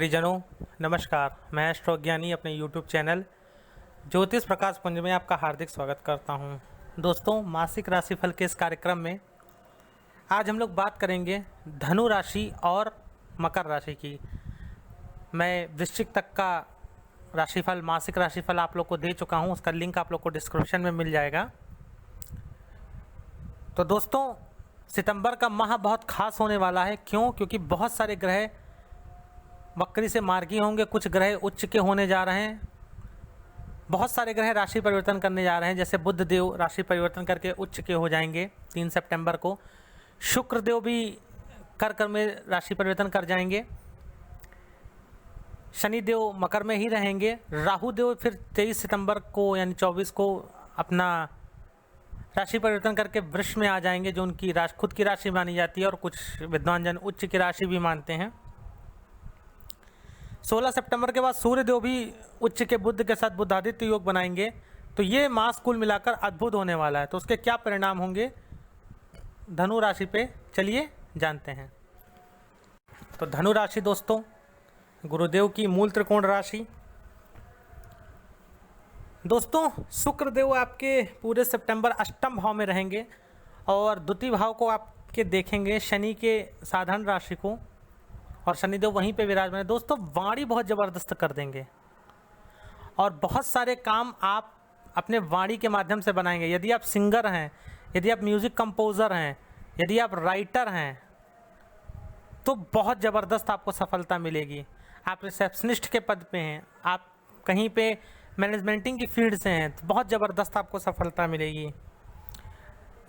परिजनों नमस्कार। मैं एस्ट्रोज्ञानी अपने YouTube चैनल ज्योतिष प्रकाश पुंज में आपका हार्दिक स्वागत करता हूं। दोस्तों, मासिक राशिफल के इस कार्यक्रम में आज हम लोग बात करेंगे धनु राशि और मकर राशि की। मैं वृश्चिक तक का राशिफल, मासिक राशिफल आप लोग को दे चुका हूं। उसका लिंक आप लोग को डिस्क्रिप्शन में मिल जाएगा। तो दोस्तों, सितंबर का माह बहुत खास होने वाला है। क्यों? क्योंकि बहुत सारे ग्रह वक्री से मार्गी होंगे, कुछ ग्रह उच्च के होने जा रहे हैं, बहुत सारे ग्रह राशि परिवर्तन करने जा रहे हैं। जैसे बुध देव राशि परिवर्तन करके उच्च के हो जाएंगे 3 सितंबर को। शुक्र देव भी कर्क में राशि परिवर्तन कर जाएंगे। शनि देव मकर में ही रहेंगे। राहु देव फिर 23 सितंबर को यानी 24 को अपना राशि परिवर्तन करके वृष में आ जाएंगे, जो उनकी खुद की राशि मानी जाती है, और कुछ विद्वान जन उच्च की राशि भी मानते हैं। 16 सितंबर के बाद सूर्य देव भी उच्च के बुध के साथ बुधादित्य योग बनाएंगे। तो ये मास कुल मिलाकर अद्भुत होने वाला है। तो उसके क्या परिणाम होंगे धनु राशि पे, चलिए जानते हैं। तो धनु राशि दोस्तों, गुरुदेव की मूल त्रिकोण राशि। दोस्तों, शुक्र देव आपके पूरे सितंबर अष्टम भाव में रहेंगे और द्वितीय भाव को आपके देखेंगे शनि के साधारण राशि को, और शनिदेव वहीं पे विराजमान है। दोस्तों, वाणी बहुत ज़बरदस्त कर देंगे और बहुत सारे काम आप अपने वाणी के माध्यम से बनाएंगे। यदि आप सिंगर हैं, यदि आप म्यूज़िक कंपोज़र हैं, यदि आप राइटर हैं, तो बहुत ज़बरदस्त आपको सफलता मिलेगी। आप रिसेप्शनिस्ट के पद पे हैं, आप कहीं पे मैनेजमेंटिंग की फील्ड से हैं, तो बहुत ज़बरदस्त आपको सफलता मिलेगी।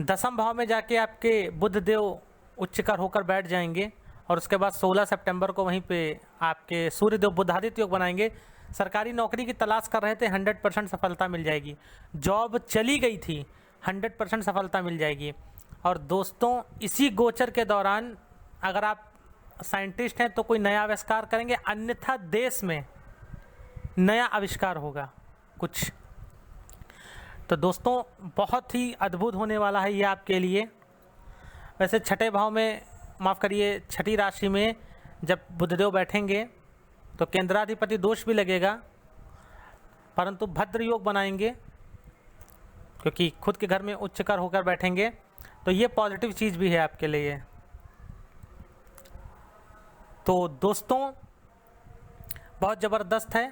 दसम भाव में जाके आपके बुध देव उच्चकर होकर बैठ जाएंगे, और उसके बाद 16 सितंबर को वहीं पे आपके सूर्य देव बुधादित्य योग बनाएंगे। सरकारी नौकरी की तलाश कर रहे थे, 100% सफलता मिल जाएगी। जॉब चली गई थी, 100% सफलता मिल जाएगी। और दोस्तों, इसी गोचर के दौरान अगर आप साइंटिस्ट हैं तो कोई नया आविष्कार करेंगे, अन्यथा देश में नया आविष्कार होगा कुछ। तो दोस्तों, बहुत ही अद्भुत होने वाला है ये आपके लिए। वैसे छठे भाव में, माफ़ करिए, छठी राशि में जब बुधदेव बैठेंगे तो केंद्राधिपति दोष भी लगेगा, परंतु भद्र योग बनाएंगे क्योंकि खुद के घर में उच्चकर होकर बैठेंगे। तो ये पॉजिटिव चीज़ भी है आपके लिए। तो दोस्तों, बहुत ज़बरदस्त है।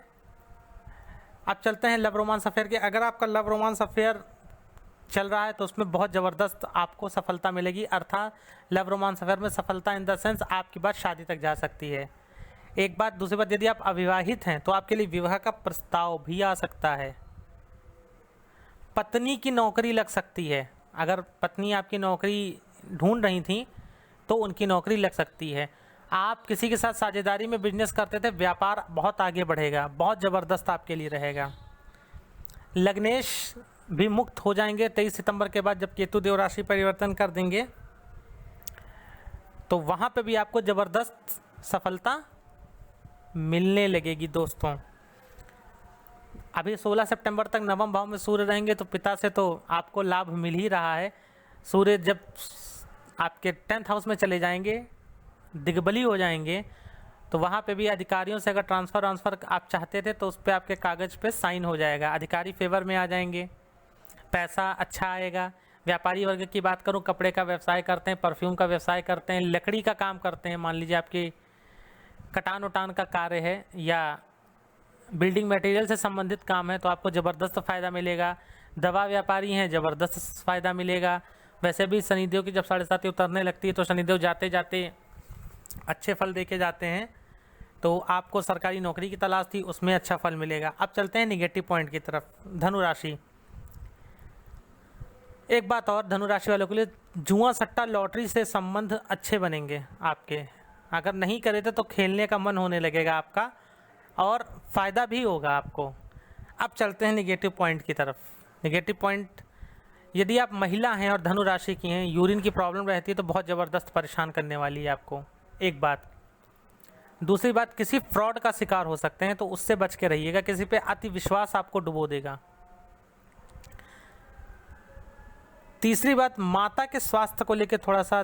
अब चलते हैं लव रोमांस अफेयर के। अगर आपका लव रोमांस अफेयर चल रहा है तो उसमें बहुत ज़बरदस्त आपको सफलता मिलेगी। अर्थात लव रोमांस अफेयर में सफलता इन द सेंस आपकी बात शादी तक जा सकती है। एक बात। दूसरी बात, यदि आप अविवाहित हैं तो आपके लिए विवाह का प्रस्ताव भी आ सकता है। पत्नी की नौकरी लग सकती है। अगर पत्नी आपकी नौकरी ढूंढ रही थी तो उनकी नौकरी लग सकती है। आप किसी के साथ साझेदारी में बिजनेस करते थे, व्यापार बहुत आगे बढ़ेगा, बहुत ज़बरदस्त आपके लिए रहेगा। लग्नेश भी मुक्त हो जाएंगे 23 सितंबर के बाद, जब केतु देव राशि परिवर्तन कर देंगे, तो वहाँ पे भी आपको ज़बरदस्त सफलता मिलने लगेगी। दोस्तों, अभी 16 सितंबर तक नवम भाव में सूर्य रहेंगे, तो पिता से तो आपको लाभ मिल ही रहा है। सूर्य जब आपके 10th हाउस में चले जाएंगे, दिग्बली हो जाएंगे, तो वहाँ पे भी अधिकारियों से अगर ट्रांसफ़र आप चाहते थे तो उस पर आपके कागज़ पे साइन हो जाएगा, अधिकारी फेवर में आ जाएंगे, पैसा अच्छा आएगा। व्यापारी वर्ग की बात करूं, कपड़े का व्यवसाय करते हैं, परफ्यूम का व्यवसाय करते हैं, लकड़ी का काम करते हैं, मान लीजिए आपकी कटान उटान का कार्य है या बिल्डिंग मटेरियल से संबंधित काम है, तो आपको ज़बरदस्त फ़ायदा मिलेगा। दवा व्यापारी हैं, ज़बरदस्त फ़ायदा मिलेगा। वैसे भी शनिदेव की जब 7.5 उतरने लगती है तो शनिदेव जाते जाते अच्छे फल देके जाते हैं। तो आपको सरकारी नौकरी की तलाश थी, उसमें अच्छा फल मिलेगा। अब चलते हैं निगेटिव पॉइंट की तरफ। धनु राशि, एक बात और, धनु राशि वालों के लिए जुआ सट्टा लॉटरी से संबंध अच्छे बनेंगे आपके। अगर नहीं करे थे तो खेलने का मन होने लगेगा आपका, और फ़ायदा भी होगा आपको। अब चलते हैं निगेटिव पॉइंट की तरफ। निगेटिव पॉइंट, यदि आप महिला हैं और धनु राशि की हैं, यूरिन की प्रॉब्लम रहती है तो बहुत ज़बरदस्त परेशान करने वाली है आपको, एक बात। दूसरी बात, किसी फ्रॉड का शिकार हो सकते हैं, तो उससे बच के रहिएगा। किसी पे अति विश्वास आपको डुबो देगा। तीसरी बात, माता के स्वास्थ्य को लेकर थोड़ा सा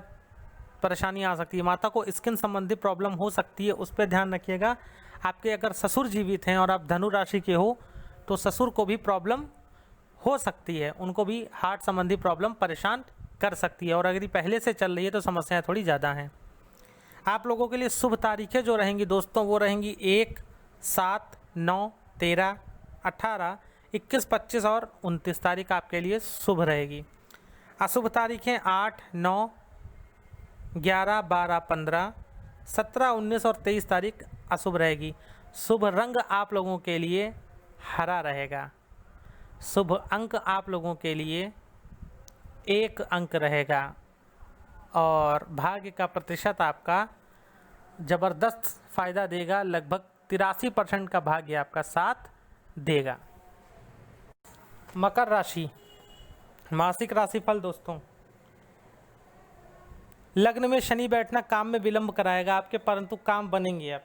परेशानी आ सकती है। माता को स्किन संबंधी प्रॉब्लम हो सकती है, उस पर ध्यान रखिएगा। आपके अगर ससुर जीवित हैं और आप धनु राशि के हो तो ससुर को भी प्रॉब्लम हो सकती है, उनको भी हार्ट संबंधी प्रॉब्लम परेशान कर सकती है। और अगर ये पहले से चल रही है तो समस्याएं थोड़ी ज़्यादा हैं। आप लोगों के लिए शुभ तारीखें जो रहेंगी दोस्तों वो रहेंगी 1, 7, 9, 13, 18, 21, 25 और 29 तारीख आपके लिए शुभ रहेगी। अशुभ तारीखें 8, 9, 11, 12, 15, 17, 19 और 23 तारीख अशुभ रहेगी। शुभ रंग आप लोगों के लिए हरा रहेगा। शुभ अंक आप लोगों के लिए 1 अंक रहेगा और भाग्य का प्रतिशत आपका ज़बरदस्त फ़ायदा देगा, लगभग 83% का भाग्य आपका साथ देगा। मकर राशि, मासिक राशिफल दोस्तों। लग्न में शनि बैठना काम में विलंब कराएगा आपके, परंतु काम बनेंगे। अब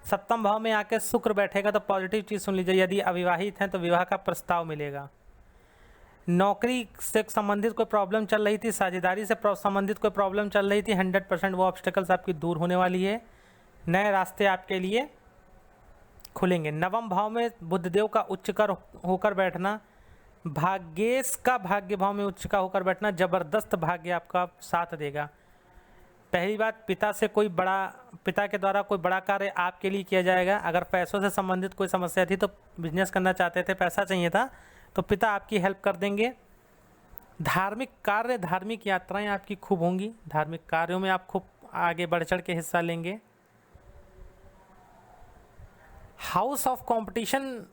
सप्तम भाव में आके शुक्र बैठेगा तो पॉजिटिव चीज़ सुन लीजिए। यदि अविवाहित हैं तो विवाह का प्रस्ताव मिलेगा। नौकरी से संबंधित कोई प्रॉब्लम चल रही थी, साझेदारी से संबंधित कोई प्रॉब्लम चल रही थी, 100% वो ऑब्स्टिकल्स आपकी दूर होने वाली है। नए रास्ते आपके लिए खुलेंगे। नवम भाव में बुधदेव का उच्चकर होकर बैठना, भाग्येश का भाग्य भाव में उच्च का होकर बैठना ज़बरदस्त भाग्य आपका साथ देगा। पहली बात, पिता के द्वारा कोई बड़ा कार्य आपके लिए किया जाएगा। अगर पैसों से संबंधित कोई समस्या थी तो बिजनेस करना चाहते थे, पैसा चाहिए था, तो पिता आपकी हेल्प कर देंगे। धार्मिक कार्य, धार्मिक यात्राएं आपकी खूब होंगी। धार्मिक कार्यों में आप खूब आगे बढ़ चढ़ के हिस्सा लेंगे। हाउस ऑफ कंपटीशन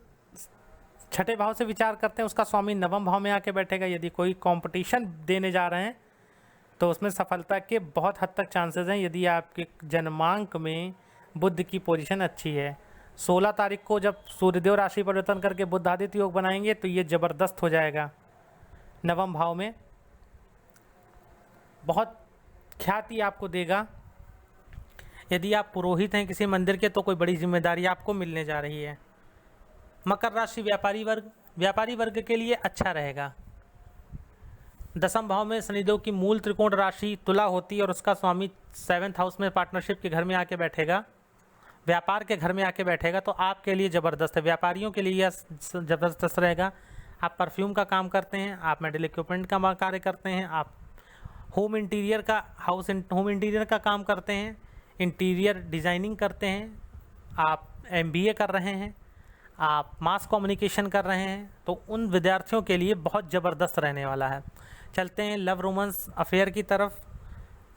छठे भाव से विचार करते हैं, उसका स्वामी नवम भाव में आके बैठेगा। यदि कोई कंपटीशन देने जा रहे हैं तो उसमें सफलता के बहुत हद तक चांसेस हैं, यदि आपके जन्मांक में बुध की पोजीशन अच्छी है। 16 तारीख को जब सूर्यदेव राशि परिवर्तन करके बुध आदित्य योग बनाएंगे तो ये ज़बरदस्त हो जाएगा। नवम भाव में बहुत ख्याति आपको देगा। यदि आप पुरोहित हैं किसी मंदिर के तो कोई बड़ी जिम्मेदारी आपको मिलने जा रही है। मकर राशि व्यापारी वर्ग के लिए अच्छा रहेगा। दसम भाव में शनिदेव की मूल त्रिकोण राशि तुला होती है और उसका स्वामी 7th हाउस में पार्टनरशिप के घर में आके बैठेगा, व्यापार के घर में आके बैठेगा, तो आपके लिए ज़बरदस्त है। व्यापारियों के लिए यह ज़बरदस्त रहेगा। आप परफ्यूम का काम करते हैं, आप मेडिकल इक्विपमेंट का कार्य करते हैं, आप होम इंटीरियर का काम करते हैं, इंटीरियर डिज़ाइनिंग करते हैं, आप MBA कर रहे हैं, आप मास कम्युनिकेशन कर रहे हैं, तो उन विद्यार्थियों के लिए बहुत ज़बरदस्त रहने वाला है। चलते हैं लव रोमांस अफेयर की तरफ।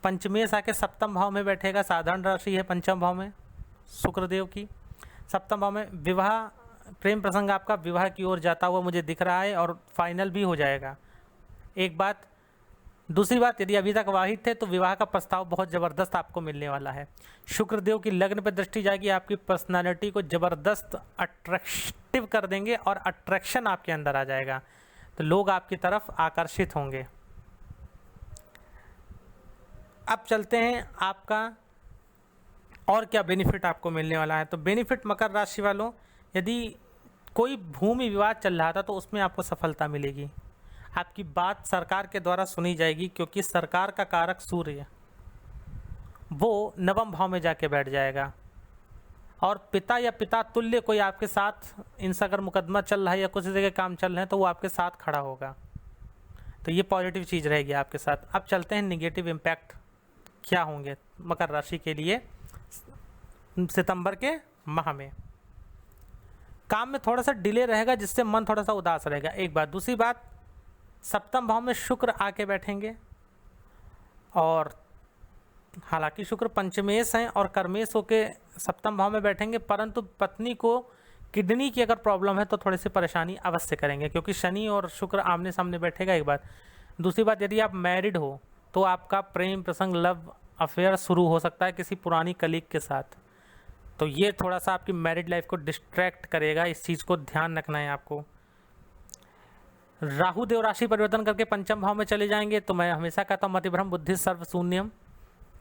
पंचमेश आके सप्तम भाव में बैठेगा। साधारण राशि है पंचम भाव में शुक्रदेव की। सप्तम भाव में विवाह, प्रेम प्रसंग आपका विवाह की ओर जाता हुआ मुझे दिख रहा है और फाइनल भी हो जाएगा। एक बात। दूसरी बात, यदि अभी तक वाहित थे तो विवाह का प्रस्ताव बहुत ज़बरदस्त आपको मिलने वाला है। शुक्रदेव की लग्न पर दृष्टि जाएगी, आपकी पर्सनालिटी को ज़बरदस्त अट्रैक्टिव कर देंगे और अट्रैक्शन आपके अंदर आ जाएगा, तो लोग आपकी तरफ आकर्षित होंगे। अब चलते हैं आपका और क्या बेनिफिट आपको मिलने वाला है। तो बेनिफिट मकर राशि वालों, यदि कोई भूमि विवाद चल रहा था तो उसमें आपको सफलता मिलेगी। आपकी बात सरकार के द्वारा सुनी जाएगी, क्योंकि सरकार का कारक सूर्य वो नवम भाव में जाके बैठ जाएगा और पिता या पिता तुल्य कोई आपके साथ, इनसे अगर मुकदमा चल रहा है या कुछ जगह काम चल रहे हैं तो वो आपके साथ खड़ा होगा, तो ये पॉजिटिव चीज़ रहेगी आपके साथ। अब चलते हैं निगेटिव इम्पैक्ट क्या होंगे मकर राशि के लिए सितंबर के माह में। काम में थोड़ा सा डिले रहेगा जिससे मन थोड़ा सा उदास रहेगा, एक बात। दूसरी बात, सप्तम भाव में शुक्र आके बैठेंगे और हालांकि शुक्र पंचमेश हैं और कर्मेश होके सप्तम भाव में बैठेंगे, परंतु पत्नी को किडनी की अगर प्रॉब्लम है तो थोड़ी सी परेशानी अवश्य करेंगे, क्योंकि शनि और शुक्र आमने सामने बैठेगा, एक बात। दूसरी बात, यदि आप मैरिड हो तो आपका प्रेम प्रसंग लव अफेयर शुरू हो सकता है किसी पुरानी कलीग के साथ, तो ये थोड़ा सा आपकी मैरिड लाइफ को डिस्ट्रैक्ट करेगा, इस चीज़ को ध्यान रखना है आपको। राहु देव राशि परिवर्तन करके पंचम भाव में चले जाएंगे, तो मैं हमेशा कहता हूँ मतिभ्रम बुद्धि सर्व शून्यम।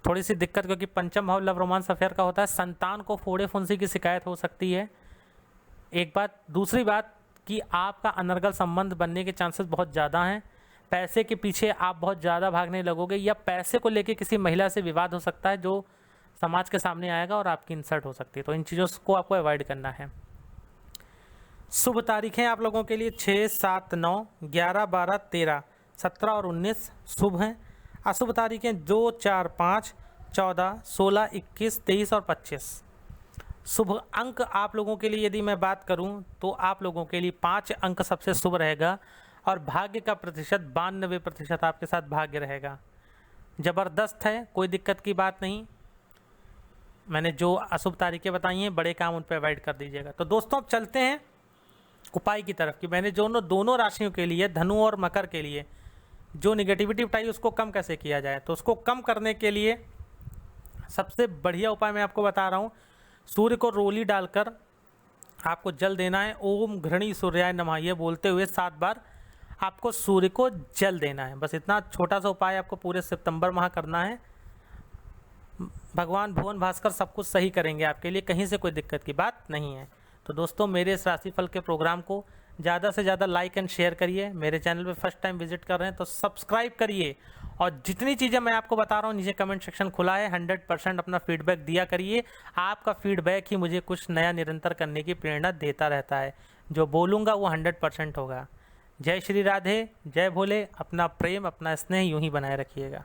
थोड़ी सी दिक्कत, क्योंकि पंचम भाव लव रोमांस अफेयर का होता है, संतान को फोड़े फुंसी की शिकायत हो सकती है, एक बात। दूसरी बात कि आपका अनर्गल संबंध बनने के चांसेस बहुत ज़्यादा हैं। पैसे के पीछे आप बहुत ज़्यादा भागने लगोगे, या पैसे को लेके किसी महिला से विवाद हो सकता है जो समाज के सामने आएगा और आपकी इंसल्ट हो सकती है। तो इन चीज़ों को आपको अवॉइड करना है। शुभ तारीखें आप लोगों के लिए 6, 7, 9, 11, 12, 13, 17 और 19 शुभ हैं। अशुभ तारीखें 2, 4, 5, 14, 16, 21, 23 और 25। शुभ अंक आप लोगों के लिए यदि मैं बात करूं तो आप लोगों के लिए 5 अंक सबसे शुभ रहेगा, और भाग्य का प्रतिशत 92% आपके साथ भाग्य रहेगा। ज़बरदस्त है, कोई दिक्कत की बात नहीं। मैंने जो अशुभ तारीखें बताई हैं, बड़े काम उन पर अवॉइड कर दीजिएगा। तो दोस्तों अब चलते हैं उपाय की तरफ कि मैंने जो दोनों राशियों के लिए, धनु और मकर के लिए, जो निगेटिविटी बताई उसको कम कैसे किया जाए। तो उसको कम करने के लिए सबसे बढ़िया उपाय मैं आपको बता रहा हूँ। सूर्य को रोली डालकर आपको जल देना है। ओम घृणी सूर्याय नमः ये बोलते हुए 7 बार आपको सूर्य को जल देना है। बस इतना छोटा सा उपाय आपको पूरे सितंबर माह करना है। भगवान भुवन भास्कर सब कुछ सही करेंगे आपके लिए, कहीं से कोई दिक्कत की बात नहीं है। तो दोस्तों मेरे इस राशिफल के प्रोग्राम को ज़्यादा से ज़्यादा लाइक एंड शेयर करिए। मेरे चैनल पे फर्स्ट टाइम विजिट कर रहे हैं तो सब्सक्राइब करिए, और जितनी चीज़ें मैं आपको बता रहा हूँ नीचे कमेंट सेक्शन खुला है, 100% अपना फीडबैक दिया करिए। आपका फीडबैक ही मुझे कुछ नया निरंतर करने की प्रेरणा देता रहता है। जो बोलूँगा वो 100% होगा। जय श्री राधे, जय भोले। अपना प्रेम, अपना स्नेह यूं ही बनाए रखिएगा।